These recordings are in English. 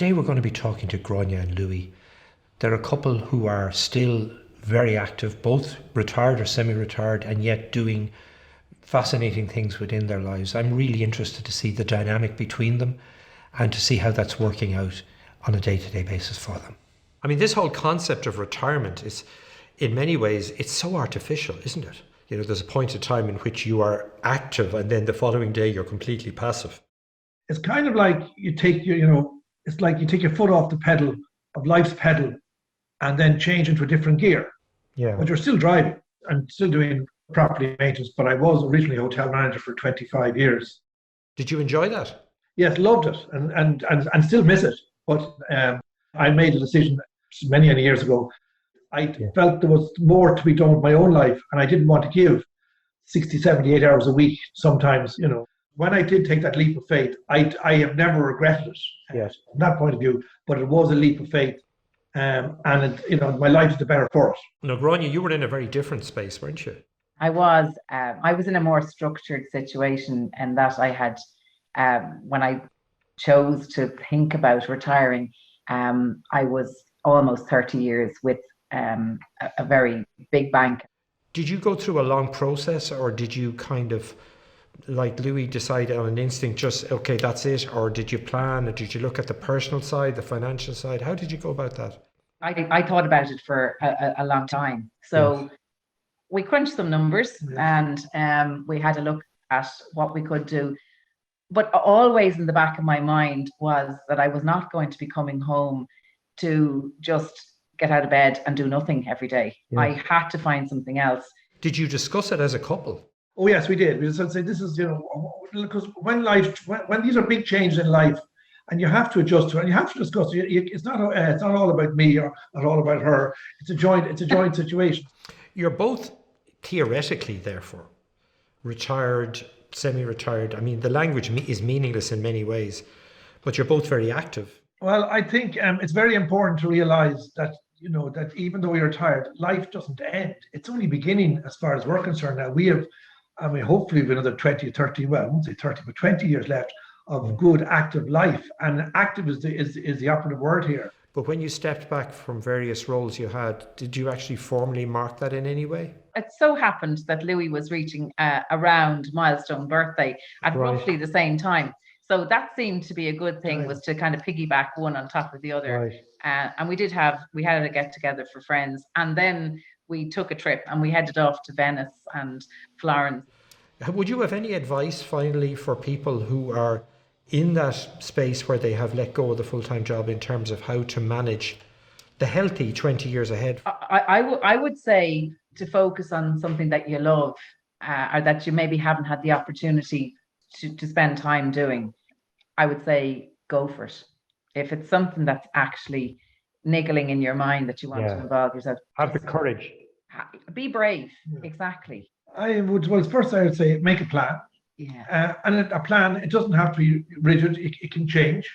today we're going to be talking to Grania and Louis. They're a couple who are still very active, both retired or semi-retired, and yet doing fascinating things within their lives. I'm really interested to see the dynamic between them and to see how that's working out on a day-to-day basis for them. I mean, this whole concept of retirement is, in many ways, it's so artificial, isn't it? You know, there's a point of time in which you are active and then the following day you're completely passive. It's kind of like it's like you take your foot off the pedal of life's pedal and then change into a different gear. Yeah. But you're still driving and still doing property maintenance. But I was originally a hotel manager for 25 years. Did you enjoy that? Yes, loved it and still miss it. But I made a decision many years ago. I felt there was more to be done with my own life, and I didn't want to give 60, 78 hours a week sometimes, you know. When I did take that leap of faith, I have never regretted it. Yes. From that point of view, but it was a leap of faith. And my life is the better for it. Now, Grania, you were in a very different space, weren't you? I was in a more structured situation, and that I had, when I chose to think about retiring, I was almost 30 years with a very big bank. Did you go through a long process, or did you kind of, like Louis, decide on an instinct, just, okay, that's it? Or did you plan, or did you look at the personal side, the financial side? How did you go about that? I thought about it for a long time. So we crunched some numbers and we had a look at what we could do. But always in the back of my mind was that I was not going to be coming home to just get out of bed and do nothing every day. Yeah. I had to find something else. Did you discuss it as a couple? Oh yes, we did. We just said, this is, because when these are big changes in life, and you have to adjust to it, and you have to discuss it. It's not all about me or not all about her. It's a joint situation. You're both theoretically, therefore, retired, semi-retired. I mean, the language is meaningless in many ways, but you're both very active. Well, I think it's very important to realise that, that even though you're retired, life doesn't end. It's only beginning as far as we're concerned now. We have, hopefully we have another 20 or 30, well, I won't say 30, but 20 years left of good active life. And active is the operative word here. But when you stepped back from various roles you had, did you actually formally mark that in any way? It so happened that Louis was reaching around milestone birthday at roughly the same time. So that seemed to be a good thing, was to kind of piggyback one on top of the other. And we had a get together for friends. And then we took a trip and we headed off to Venice and Florence. Would you have any advice finally for people who are in that space where they have let go of the full-time job in terms of how to manage the healthy 20 years ahead? I would say to focus on something that you love, or that you maybe haven't had the opportunity to spend time doing. I would say go for it. If it's something that's actually niggling in your mind that you want to involve yourself. Have the courage. Be brave. Exactly. First I would say make a plan. Yeah. And a plan, it doesn't have to be rigid. It can change.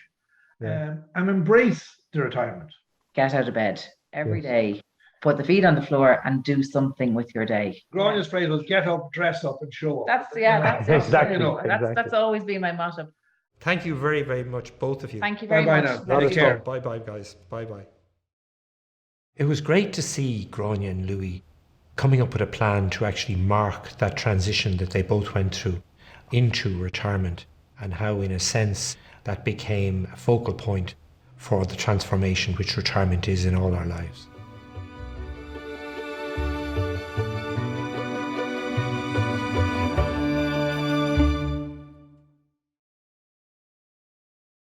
And embrace the retirement. Get out of bed every day. Put the feet on the floor and do something with your day. Grania's phrase was get up, dress up and show up. That's exactly. That's always been my motto. Thank you very, very much, both of you. Thank you very much. Now. Take care. Bye-bye, guys. Bye-bye. It was great to see Grania and Louis coming up with a plan to actually mark that transition that they both went through into retirement, and how, in a sense, that became a focal point for the transformation which retirement is in all our lives.